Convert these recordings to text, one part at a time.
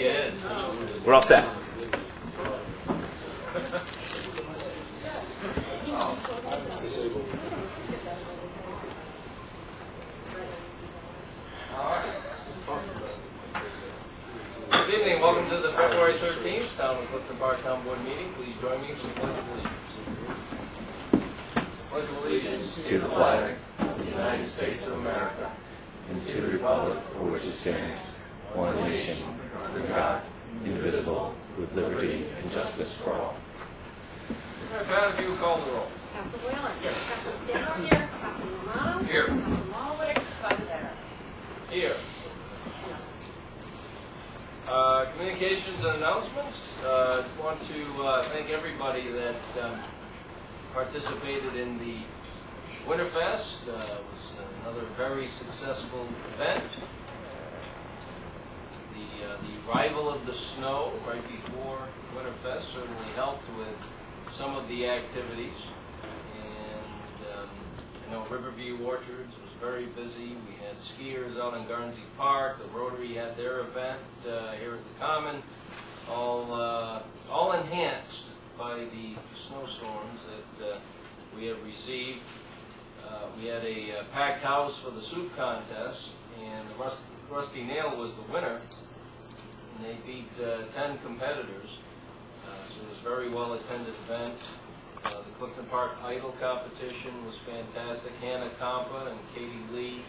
is. We're all set. Good evening. Welcome to the February 13th Town of Clifton Park Town Board meeting. Please join me for the Pledge of Allegiance. Pledge of Allegiance To the flag of the United States of America and to the republic for which it stands, one nation, under God, indivisible, with liberty and justice for all. All right, Pat, if you would call the roll. Council Whalen. Here. Council Stamos. Here. Council Romano. Here. Council Mulwick. Council Barrett. Here. Communications and announcements. I want to thank everybody that participated in the Winterfest. It was another very successful event. The arrival of the snow right before Winterfest certainly helped with some of the activities. And I know Riverview Orchards was very busy. We had skiers out in Guernsey Park. The Rotary had their event here at the Common, all enhanced by the snowstorms that we have received. We had a packed house for the soup contest, and the Rusty Nail was the winner. And they beat 10 competitors, so it was a very well-attended event. The Clifton Park Idol competition was fantastic. Hannah Compa and Katie Lee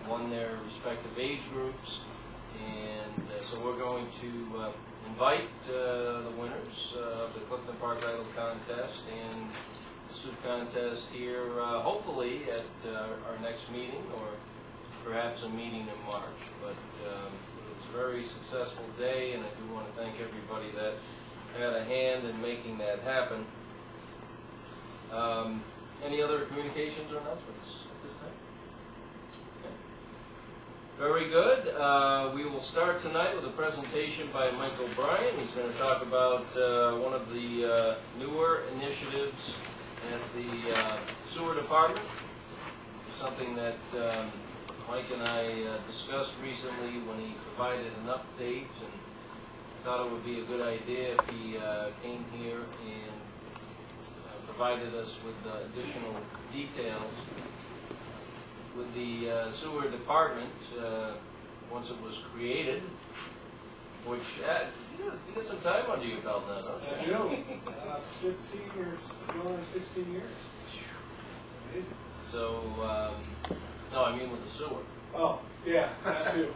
won their respective age groups, and so we're going to invite the winners of the Clifton Park Idol contest and the soup contest here, hopefully at our next meeting, or perhaps a meeting in March. But it's a very successful day, and I do want to thank everybody that had a hand in making that happen. Any other communications or announcements at this time? Okay. Very good. We will start tonight with a presentation by Mike O'Brien. He's going to talk about one of the newer initiatives at the sewer department, something that Mike and I discussed recently when he provided an update, and thought it would be a good idea if he came here and provided us with additional details. With the sewer department, once it was created, which you got some time under your belt now, don't you? I do. 15 years, going on 16 years. Amazing. So, no, I mean with the sewer. Oh, yeah, that too.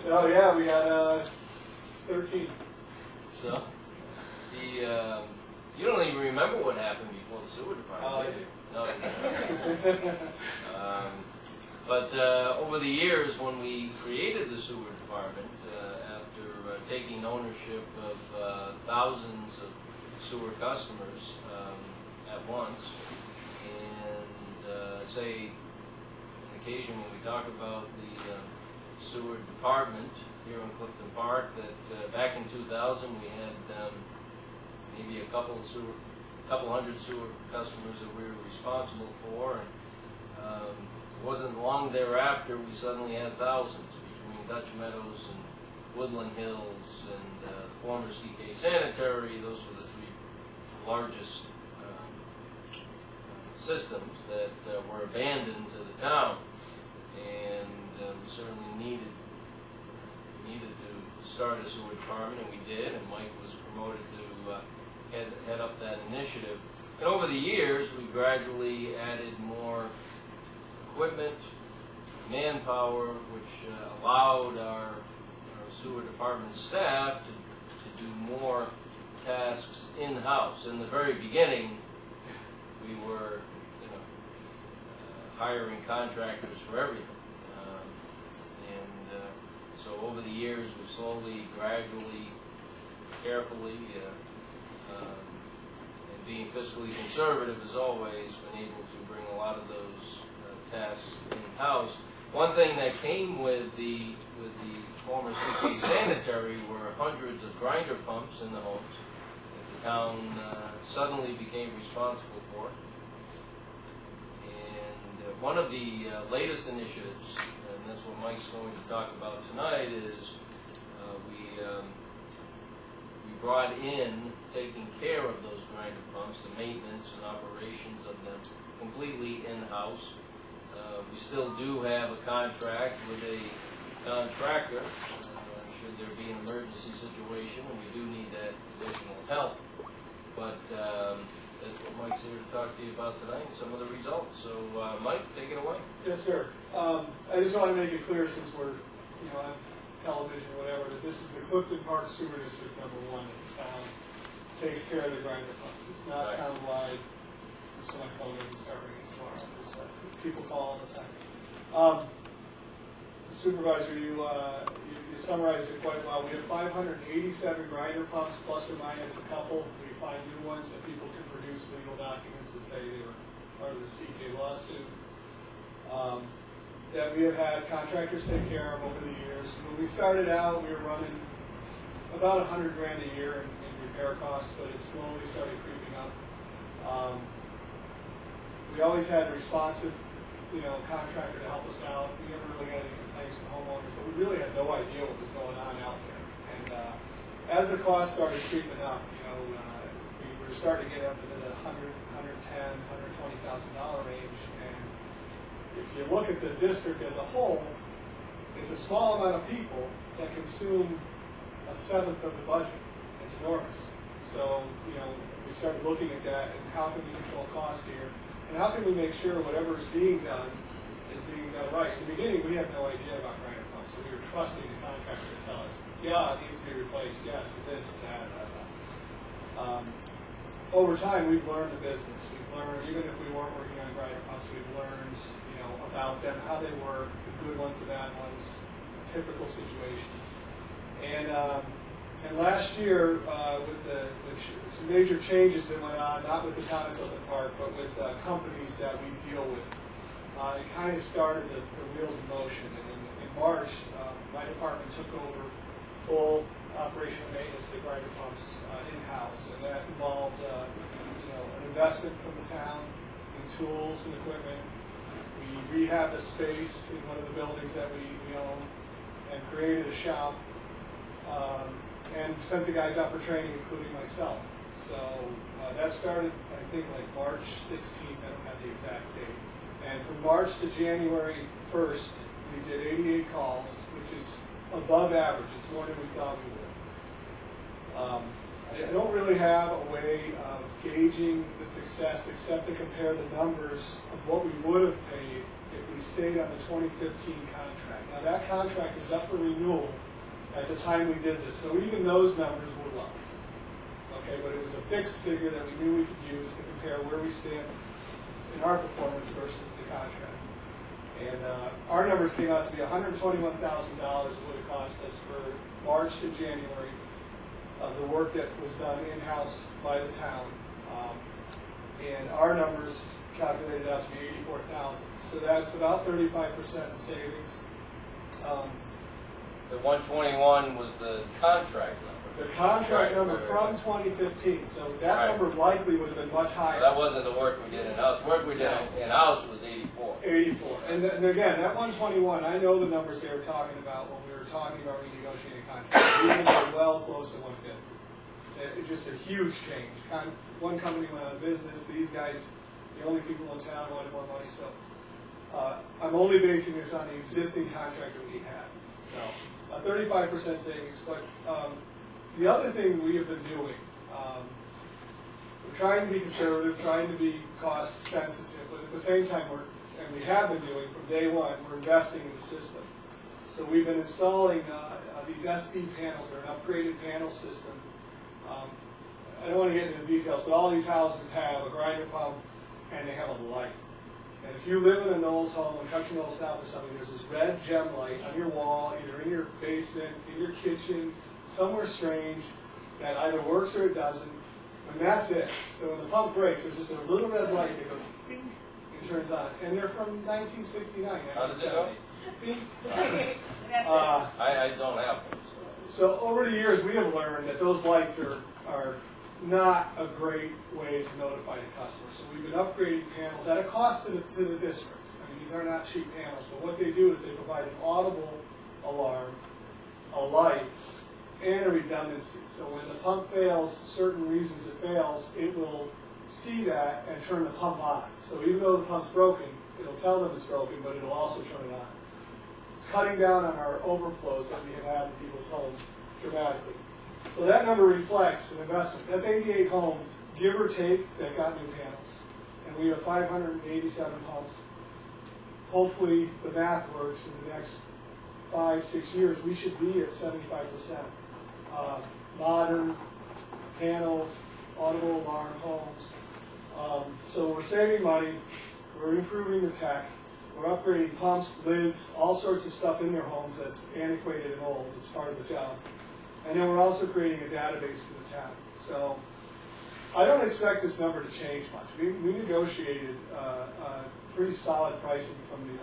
Oh, yeah, we got 13. So, you don't even remember what happened before the sewer department. Oh, I did do. you? No, you don't. But over the years, when we created the sewer department, after taking ownership of thousands of sewer customers at once, and say, on occasion when we talk about the sewer department here in Clifton Park, that back in 2000 we had maybe a couple hundred sewer customers that we were responsible for, and it wasn't long thereafter we suddenly had thousands between Dutch Meadows and Woodland Hills and former CK Sanitary. Those were the three largest systems that were abandoned to the town, and we certainly needed to start a sewer department, and we did, and Mike was promoted to head up that initiative. And over the years, we gradually added more equipment, manpower, which allowed our sewer department staff to do more tasks in-house. In the very beginning, we were hiring contractors for everything. So over the years, we've slowly, gradually, carefully, and being fiscally conservative as always, been able to bring a lot of those tasks in-house. One thing that came with the former CK Sanitary were hundreds of grinder pumps in the homes that the town suddenly became responsible for. And one of the latest initiatives, and that's what Mike's going to talk about tonight, is brought in taking care of those grinder pumps, the maintenance and operations of them completely in-house. We still do have a contract with a contractor, should there be an emergency situation, and we do need that additional help. But that's what Mike's here to talk to you about tonight, some of the results. So, Mike, take it away. Yes, sir. I just want to make it clear, since we're, on television or whatever, that this is the Clifton Park Sewer District #1 that the town takes care of the grinder pumps. It's not Right. town-wide. This one phone doesn't start ringing tomorrow, because people call all the time. Supervisor, you summarized it quite well. We have 587 grinder pumps, plus or minus a couple. We find new ones that people can produce legal documents to say they were part of the CK lawsuit. That we have had contractors take care of over the years. When we started out, we were running about $100 grand a year in repair costs, but it slowly started creeping up. We always had a responsive, contractor to help us out. We never really had any complaints from homeowners, but we really had no idea what was going on out there. And as the costs started creeping up, we were starting to get up into the $110,000, $120,000 range. And if you look at the district as a whole, it's a small amount of people that consume a seventh of the budget. It's enormous. So, we started looking at that and how can we control costs here? And how can we make sure whatever is being done is being done right? In the beginning, we had no idea about grinder pumps, so we were trusting the contractor to tell us, yeah, it needs to be replaced, yes, this, that. Over time, we've learned the business. We've learned, even if we weren't working on grinder pumps, we've learned, about them, how they work, the good ones, the bad ones, typical situations. And last year, with some major changes that went on, not with the town of Clifton Park, but with companies that we deal with, it kind of started the wheels in motion. And in March, my department took over full operational maintenance of the grinder pumps in-house, and that involved an investment from the town in tools and equipment. We rehabbed a space in one of the buildings that we own and created a shop. And sent the guys out for training, including myself. So that started, I think, like March 16th. I don't have the exact date. And from March to January 1st, we did 88 calls, which is above average. It's more than we thought we would. I don't really have a way of gauging the success except to compare the numbers of what we would have paid if we stayed on the 2015 contract. Now that contract is up for renewal at the time we did this, so even those numbers were low. Okay, but it was a fixed figure that we knew we could use to compare where we stand in our performance versus the contract. And our numbers came out to be $121,000 would have cost us for March to January of the work that was done in-house by the town. And our numbers calculated out to be $84,000. So that's about 35% savings. The 121 was the contract number. The contract Right, number right, from 2015, so that Right. number likely would have been much higher. That wasn't the work we did in-house. Work we did in-house was 84. 84. And again, that 121, I know the numbers they were talking about when we were talking about renegotiating contracts. We were getting well close to 150. It's just a huge change. One company went out of business. These guys, the only people in town, wanted more money. So I'm only basing this on the existing contract that we had. So a 35% savings. But the other thing we have been doing, we're trying to be conservative, trying to be cost sensitive, but at the same time, and we have been doing from day one, we're investing in the system. So we've been installing these SB panels. They're an upgraded panel system. I don't want to get into the details, but all these houses have a grinder pump and they have a light. And if you live in a Knowles home, in Country Knowles South or something, there's this red gem light on your wall, either in your basement, in your kitchen, somewhere strange, that either works or it doesn't, and that's it. So when the pump breaks, there's just a little red light that goes bing and turns on. And they're from 1969, How does it go? 1970. Bing. I don't have one. So over the years, we have learned that those lights are not a great way to notify the customer. So we've been upgrading panels at a cost to the district. I mean, these are not cheap panels, but what they do is they provide an audible alarm, a light, and a redundancy. So when the pump fails, certain reasons it fails, it will see that and turn the pump on. So even though the pump's broken, it'll tell them it's broken, but it'll also turn it on. It's cutting down on our overflows that we have had in people's homes dramatically. So that number reflects an investment. That's 88 homes, give or take, that got new panels. And we have 587 pumps. Hopefully the math works in the next 5-6 years, we should be at 75%. Modern, paneled, audible alarm homes. So we're saving money, we're improving the tech, we're upgrading pumps, lids, all sorts of stuff in their homes that's antiquated and old. It's part of the job. And then we're also creating a database for the town. So I don't expect this number to change much. We negotiated pretty solid pricing from the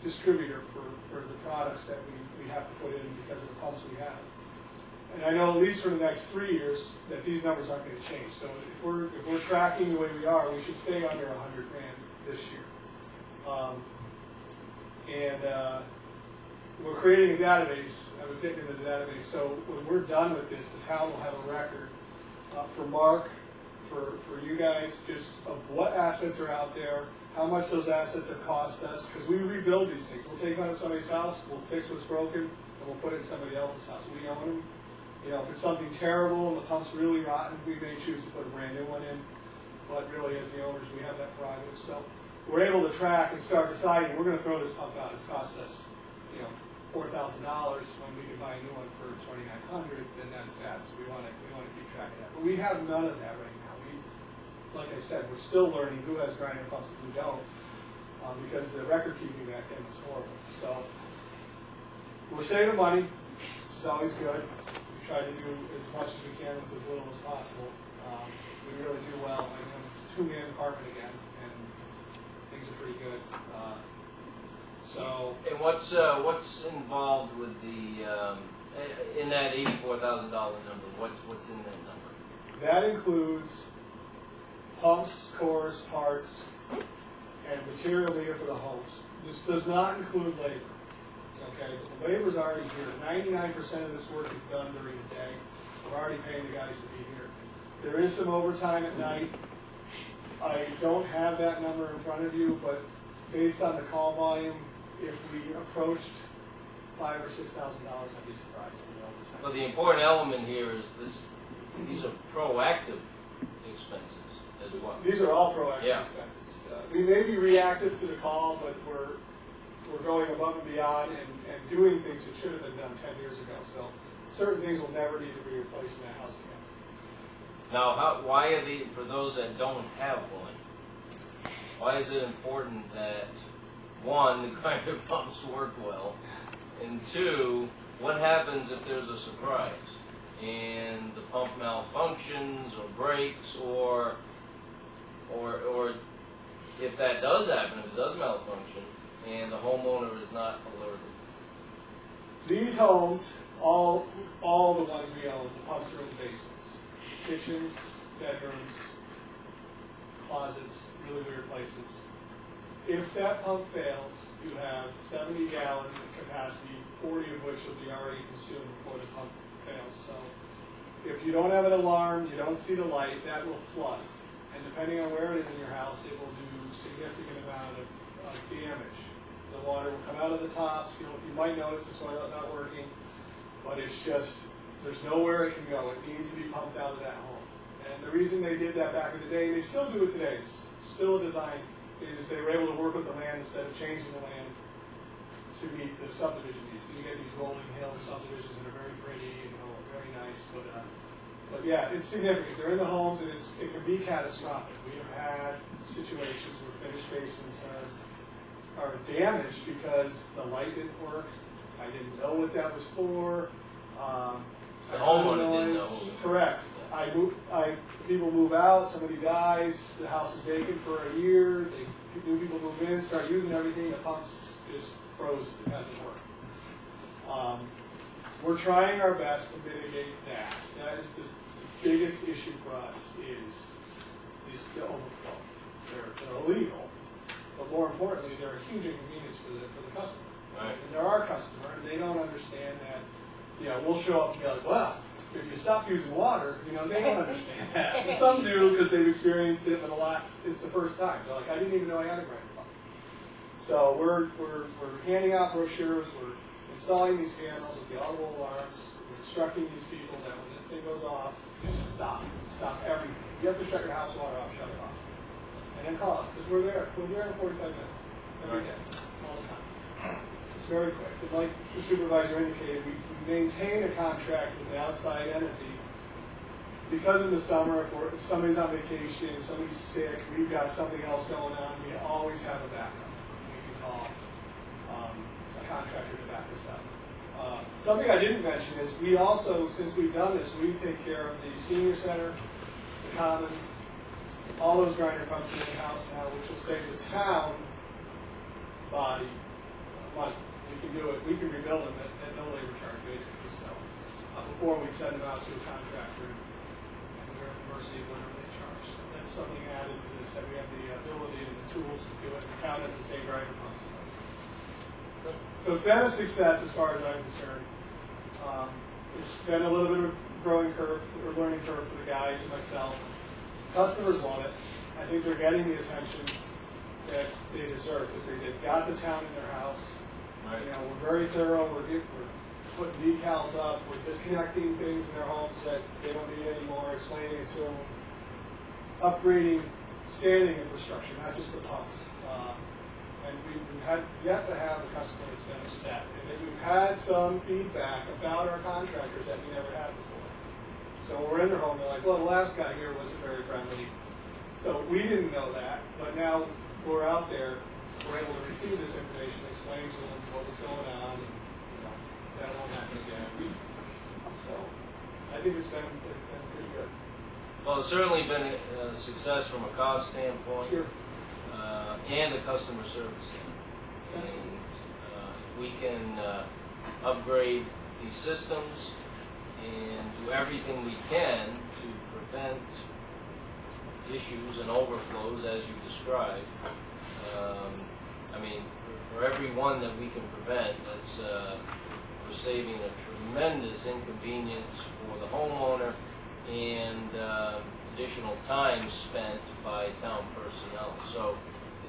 distributor for the products that we have to put in because of the pumps we have. And I know at least for the next 3 years that these numbers aren't going to change. So if we're tracking the way we are, we should stay under $100,000 this year. We're creating a database. I was getting into the database. So when we're done with this, the town will have a record for Mark, for you guys, just of what assets are out there, how much those assets have cost us, because we rebuild these things. We'll take them out of somebody's house, we'll fix what's broken, and we'll put it in somebody else's house. We own them. You know, if it's something terrible and the pump's really rotten, we may choose to put a brand new one in. But really, as the owners, we have that prerogative. So we're able to track and start deciding we're going to throw this pump out. It's cost us, $4,000 when we can buy a new one for $2,900. Then that's bad. So we want to keep track of that. But we have none of that right now. Like I said, we're still learning who has grinder pumps and who don't, because the record keeping back then was horrible. So we're saving money, which is always good. We try to do as much as we can with as little as possible. We really do well. I'm in a 2-man department again, and things are pretty good. And what's involved with the in that $84,000 number? What's in that number? That includes pumps, cores, parts, and material needed for the homes. This does not include labor. Okay, but the labor's already here. 99% of this work is done during the day. We're already paying the guys to be here. There is some overtime at night. I don't have that number in front of you, but based on the call volume, if we approached $5,000 or $6,000, I'd be surprised in the overtime. Well, the important element here is these are proactive expenses as well. These are all proactive Yeah. expenses. We may be reactive to the call, but we're going above and beyond and doing things that should have been done 10 years ago. So certain things will never need to be replaced in that house again. Now, why are for those that don't have one, why is it important that, one, the grinder pumps work well, and two, what happens if there's a surprise and the pump malfunctions or breaks, or if that does happen, if it does malfunction, and the homeowner is not alerted? These homes, all the ones we own, the pumps are in the basements. Kitchens, bedrooms, closets, really weird places. If that pump fails, you have 70 gallons of capacity, 40 of which will be already consumed before the pump fails. So if you don't have an alarm, you don't see the light, that will flood. And depending on where it is in your house, it will do significant amount of damage. The water will come out of the tops. You might notice the toilet not working, but it's just, there's nowhere it can go. It needs to be pumped out of that home. And the reason they did that back in the day, and they still do it today, it's still a design, is they were able to work with the land instead of changing the land to meet the subdivision needs. So you get these rolling hill subdivisions that are very pretty, very nice, but yeah, it's significant. They're in the homes, and it can be catastrophic. We have had situations where finished basements are damaged because the light didn't work. I didn't know what that was for. The homeowner didn't know. Correct. People move out, somebody dies, the house is vacant for a year, new people move in, start using everything, the pump's just frozen, it hasn't worked. We're trying our best to mitigate that. That is the biggest issue for us, is the overflow. They're illegal, but more importantly, they're a huge inconvenience for the customer. Right. And they're our customer, and they don't understand that we'll show up and be like, wow, if you stop using water, they don't understand that. But some do because they've experienced it, but a lot, it's the first time. They're like, I didn't even know I had a grinder pump. So we're handing out brochures, we're installing these panels with the audible alarms, we're instructing these people that when this thing goes off, just stop everything. You have to shut your house water off, shut it off. And then call us, because we're there in 45 minutes, every day, all the time. It's very quick. And like the supervisor indicated, we maintain a contract with an outside entity because in the summer, if somebody's on vacation, somebody's sick, we've got something else going on, we always have a backup. We can call a contractor to back us up. Something I didn't mention is we also, since we've done this, we take care of the senior center, the commons, all those grinder pumps in the house now, which will save the town body money. We can do it, we can rebuild them at no labor charge, basically. So before we send them out to a contractor, and we're at the mercy of whatever they charge. So that's something added to this, that we have the ability and the tools to do it. The town has the same grinder pumps. So it's been a success as far as I'm concerned. It's been a little bit of a growing curve, or learning curve for the guys and myself. Customers want it. I think they're getting the attention that they deserve because they've got the town in their house. Right. We're very thorough. We're putting decals up. We're disconnecting things in their homes that they don't need anymore, explaining it to them, upgrading standing infrastructure, not just the pumps. And we've had yet to have a customer that's been upset. And then we've had some feedback about our contractors that we never had before. So when we're in their home, they're like, well, the last guy here wasn't very friendly. So we didn't know that, but now we're out there, we're able to receive this information, explain to them what was going on, and that won't happen again. So I think it's been pretty good. Well, it's certainly been a success from a cost standpoint. Sure. And a customer service standpoint. Absolutely. And we can upgrade these systems and do everything we can to prevent issues and overflows as you described. For every one that we can prevent, we're saving a tremendous inconvenience for the homeowner and additional time spent by town personnel. So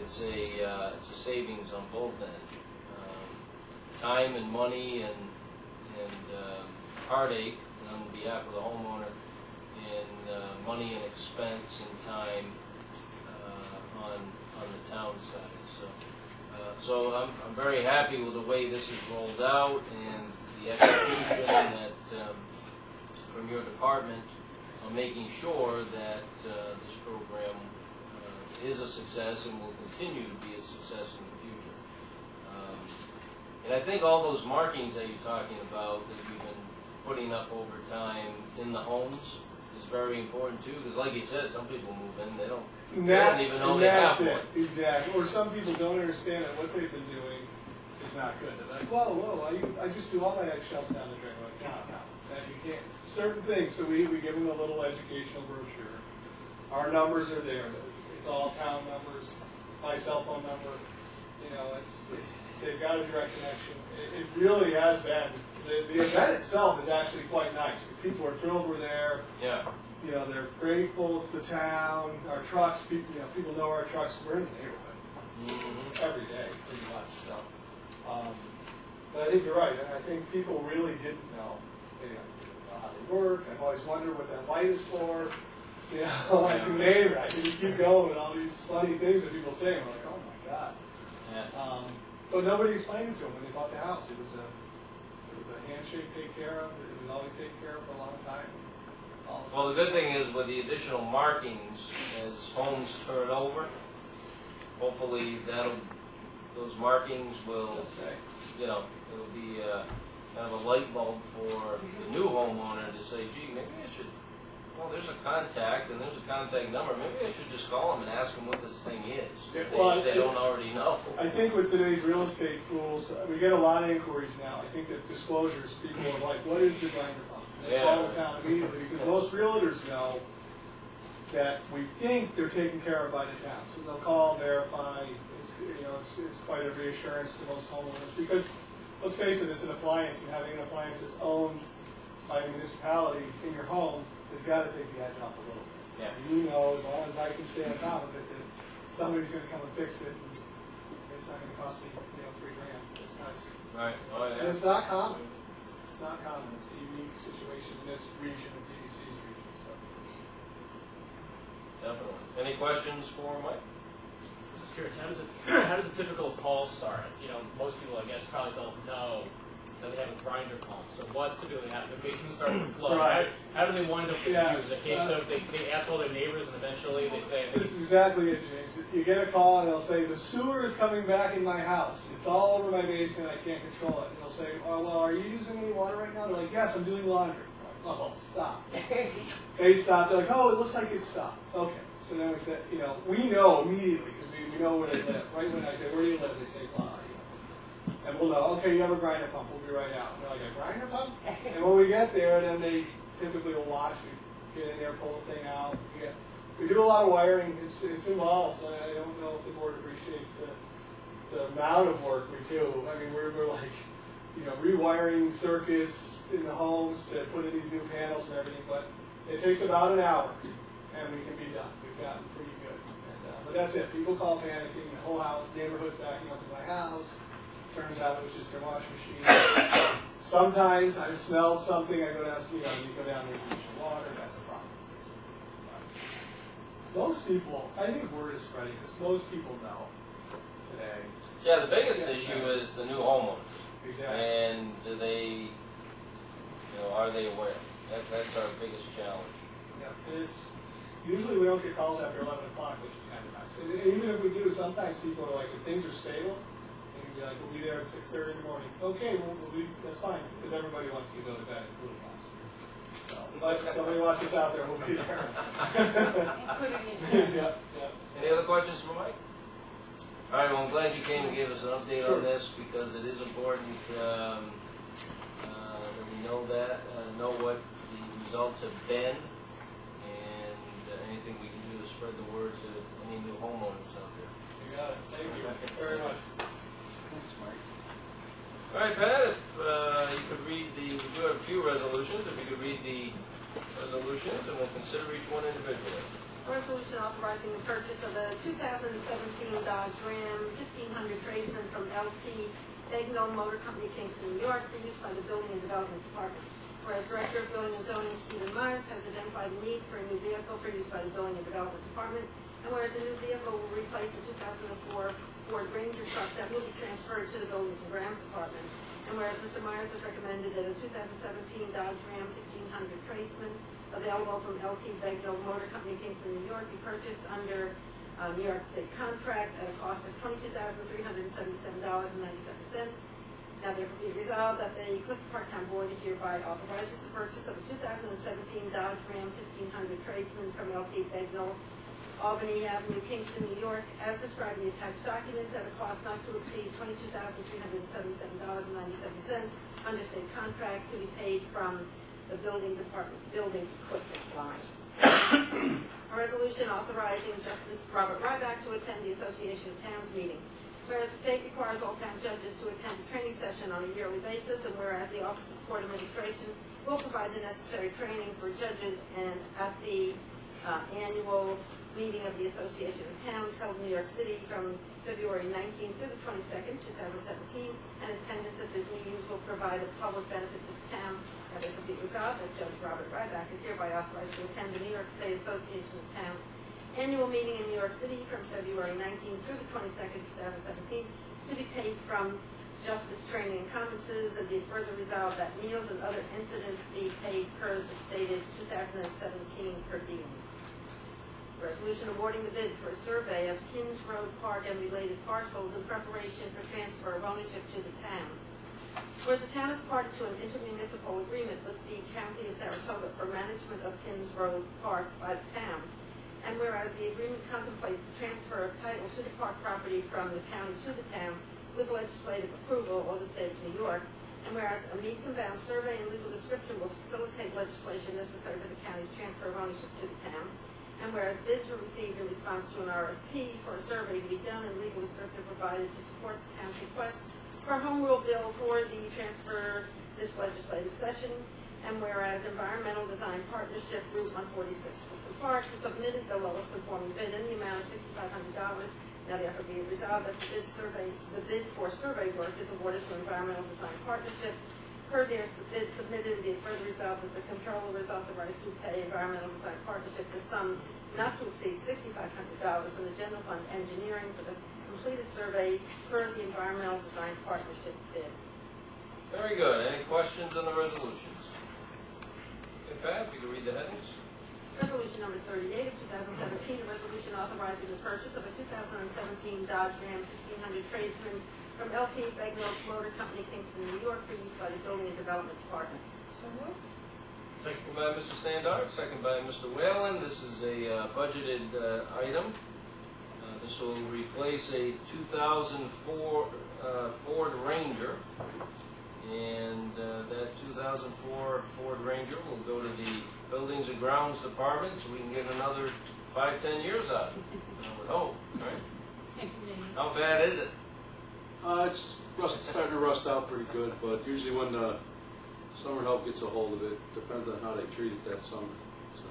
it's a savings on both ends. Time and money and heartache on behalf of the homeowner, and money and expense and time on the town side. So I'm very happy with the way this is rolled out and the execution that from your department on making sure that this program is a success and will continue to be a success in the future. And I think all those markings that you're talking about that we've been putting up over time in the homes is very important too, because like you said, some people move in, they don't even know they have one. Exactly. Or some people don't understand that what they've been doing is not good. They're like, whoa, I just do all my eggshells down the drain. We're like, no, that you can't. Certain things. So we give them a little educational brochure. Our numbers are there. It's all town numbers. My cell phone number. They've got a direct connection. It really has been. The event itself is actually quite nice. People are thrilled we're there. Yeah. They're grateful it's the town. Our trucks, people know our trucks. We're in the neighborhood every day, pretty much. So, but I think you're right. And I think people really didn't know. They didn't know how they work. I've always wondered what that light is for. Like a neighbor, I can just keep going with all these funny things that people say. I'm like, oh my god. Yeah. But nobody explained it to them when they bought the house. It was a handshake, take care of. It was always taken care of for a long time. Well, the good thing is with the additional markings, as homes turn over, hopefully those markings will, it'll be kind of a light bulb for the new homeowner to say, gee, maybe I should, there's a contact and there's a contact number. Maybe I should just call them and ask them what this thing is. If they don't already know. I think with today's real estate rules, we get a lot of inquiries now. I think that disclosures, people are like, what is the grinder pump? And they call the town immediately because most realtors know that we think they're taken care of by the town. So they'll call, verify. It's quite a reassurance to most homeowners because let's face it, it's an appliance, and having an appliance that's owned by a municipality in your home has got to take the edge off a little bit. Yeah. And you know, as long as I can stay on top of it, that somebody's going to come and fix it, and it's not going to cost me, $3 grand. It's nice. Right, oh, And yeah. it's not common. It's not common. It's a unique situation in this region, of DEC's region. So. Definitely. Any questions for Mike? Just curious, how does a typical call start? Most people, I guess, probably don't know that they have a grinder pump. So what typically happens? The basement starts to flow. Right. How do they wind up with Yes, you? In the case of they ask all their neighbors and eventually they say, That's exactly it, James. You get a call and they'll say, the sewer is coming back in my house. It's all over my basement. I can't control it. And they'll say, oh, well, are you using any water right now? They're like, yes, I'm doing laundry. I'm like, oh, stop. They stop. They're like, oh, it looks like it stopped. Okay. So then we said, we know immediately because we know where they live. Right when I say, where do you live? They say, blah. And we'll know, okay, you have a grinder pump. We'll be right out. And they're like, a grinder pump? And when we get there, then they typically will watch. We get in there, pull the thing out. We do a lot of wiring. It's involved. I don't know if the board appreciates the amount of work we do. I mean, we're like, rewiring circuits in the homes to put in these new panels and everything. But it takes about an hour, and we can be done. We've gotten pretty good. But that's it. People call panicking. The whole house, neighborhood's backing up to my house. Turns out it was just their washing machine. Sometimes I smelled something. I go down, you go down there and use your water. That's a problem. Most people, I think word is spreading because most people know today. Yeah, the biggest issue is the new homeowners. Exactly. And do they, are they aware? That's our biggest challenge. Yeah, and it's usually we don't get calls after 11 o'clock, which is kind of nice. And even if we do, sometimes people are like, if things are stable, they can be like, we'll be there at 6:30 in the morning. Okay, that's fine because everybody wants to go to bed, including us. So, but if somebody wants us out there, we'll be there. Yeah. Any other questions for Mike? All right, well, I'm glad you came and gave us an update Sure. on this because it is important that we know what the results have been, and anything we can do to spread the word to any new homeowners out there. You got it. Thank you very much. Thanks, Mike. All right, Pat, if you could read we do have a few resolutions, if you could read the resolutions, and we'll consider each one individually. Resolution authorizing the purchase of a 2017 Dodge Ram 1500 Tradesman from LT Bagnall Motor Company, Kingston, New York, for use by the Building and Development Department. Whereas Director of Building and Zoning Stephen Myers has identified a need for a new vehicle for use by the Building and Development Department, and whereas the new vehicle will replace the 2004 Ford Ranger truck that will be transferred to the Buildings and Grounds Department, and whereas Mr. Myers has recommended that a 2017 Dodge Ram 1500 Tradesman available from LT Bagnall Motor Company, Kingston, New York, be purchased under New York State contract at a cost of $22,377.97. Now therefore be resolved that the Clifton Park Town Board hereby authorizes the purchase of a 2017 Dodge Ram 1500 Tradesman from LT Bagnall, Albany Avenue, Kingston, New York, as described in the attached documents at a cost not to exceed $22,377.97 under state contract to be paid from the Building Department building equipment line. A resolution authorizing Justice Robert Ryback to attend the Association of Towns meeting. Whereas the state requires all town judges to attend a training session on a yearly basis, and whereas the Office of Court Administration will provide the necessary training for judges, and at the annual meeting of the Association of Towns held in New York City from February 19th through the 22nd, 2017, and attendance at these meetings will provide a public benefit to the town. Now therefore be resolved that Judge Robert Ryback is hereby authorized to attend the New York State Association of Towns annual meeting in New York City from February 19th through the 22nd, 2017, to be paid from Justice Training and Conferences, and be further resolved that meals and other incidents be paid per the stated 2017 per diem. Resolution awarding the bid for a survey of Kings Road Park and related parcels in preparation for transfer of ownership to the town. Whereas the town is party to an intermunicipal agreement with the County of Saratoga for management of Kings Road Park by the town, and whereas the agreement contemplates the transfer of title to the park property from the county to the town with legislative approval of the state of New York, and whereas a meets and bounds survey and legal description will facilitate legislation necessary for the county's transfer of ownership to the town, and whereas bids were received in response to an RFP for a survey to be done and legal description provided to support the town's request for home rule bill for the transfer this legislative session. And whereas Environmental Design Partnership Route 146 Clifton Park submitted the lowest conforming bid in the amount of $6,500. Now therefore be it resolved that the bid for survey work is awarded to Environmental Design Partnership. Per their bid submitted, be it further resolved that the controller is authorized to pay Environmental Design Partnership the sum not to exceed $6,500 in the general fund engineering for the completed survey per the Environmental Design Partnership bid. Very good. Any questions on the resolutions? Okay, Pat, you can read the headings. Resolution number 38 of 2017, a resolution authorizing the purchase of a 2017 Dodge Ram 1500 Tradesman from LT Bagnell Motor Company, Kingston, New York, for use by the Building and Development Department. So moved. Second by Mr. Standard, second by Mr. Whalen. This is a budgeted item. This will replace a 2004 Ford Ranger. And that 2004 Ford Ranger will go to the Buildings and Grounds Department, so we can get another 5-10 years out of it. I would hope, right? How bad is it? It's starting to rust out pretty good, but usually when summer help gets a hold of it, depends on how they treat it that summer. So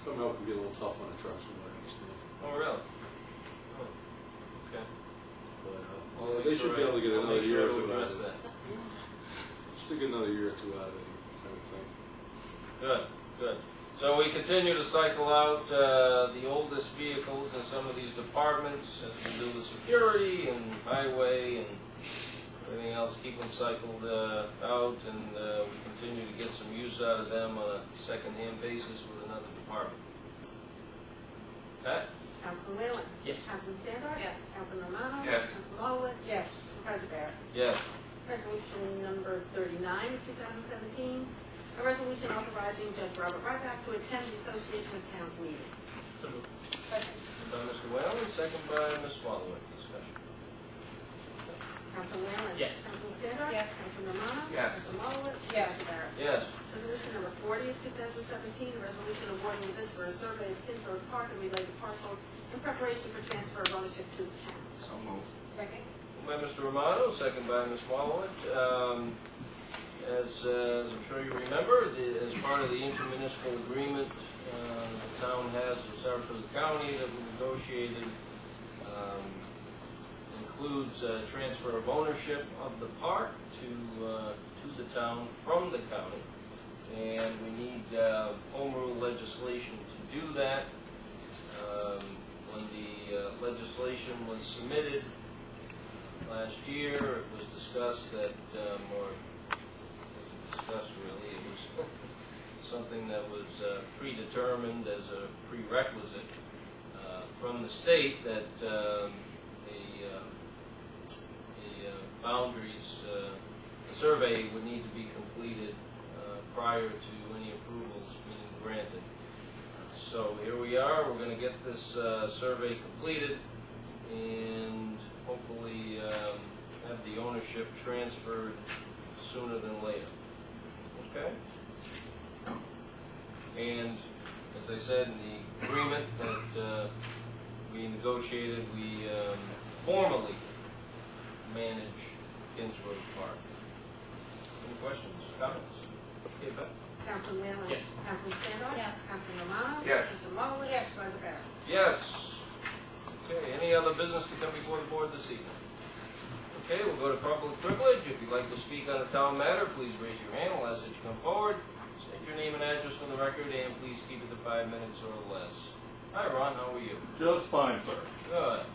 summer help can be a little tough on the trucks, from what I understand. Oh, really? Oh, okay. But Well, they should be able to get another year or two out address of it. that. Should get another year or two out of it, I would think. Good, good. So we continue to cycle out the oldest vehicles in some of these departments as we do the security and highway and everything else, keep them cycled out, and we continue to get some use out of them on a second-hand basis with another department. Pat? Councilman Whalen? Yes. Councilman Standard? Yes. Councilman Romano? Yes. Councilman Marlowitz? Yes. President Barrett. Yes. Resolution number 39 of 2017, a resolution authorizing Judge Robert Ryback to attend the Association of Towns meeting. So moved. Second. By Mr. Whalen, second by Ms. Smallwood. Discussion. Councilman Whalen? Yes. Councilman Standard? Yes. Councilman Romano? Yes. Councilman Marlowitz? Yes. President Barrett. Yes. Resolution number 40 of 2017, a resolution awarding a bid for a survey of Kins Road Park and related parcels in preparation for transfer of ownership to the town. So moved. Second. By Mr. Romano, second by Ms. Smallwood. As I'm sure you remember, as part of the intermunicipal agreement the town has with Saratoga County that we negotiated, includes transfer of ownership of the park to the town from the county. And we need home rule legislation to do that. When the legislation was submitted last year, it was discussed that, or it wasn't discussed really, it was something that was predetermined as a prerequisite from the state that the boundaries, the survey would need to be completed prior to any approvals being granted. So here we are, we're going to get this survey completed and hopefully have the ownership transferred sooner than later. Okay? And as I said, in the agreement that we negotiated, we formally manage Kins Road Park. Any questions, comments? Okay, Beth? Councilman Whalen? Yes. Councilman Standard? Yes. Councilman Romano? Yes. Councilman Marlowitz? Yes. President Barrett. Yes. Okay, any other business to come before the board this evening? Okay, we'll go to public privilege. If you'd like to speak on a town matter, please raise your hand. We'll ask that you come forward. State your name and address for the record, and please keep it to 5 minutes or less. Hi, Ron, how are you? Just fine, sir. Good.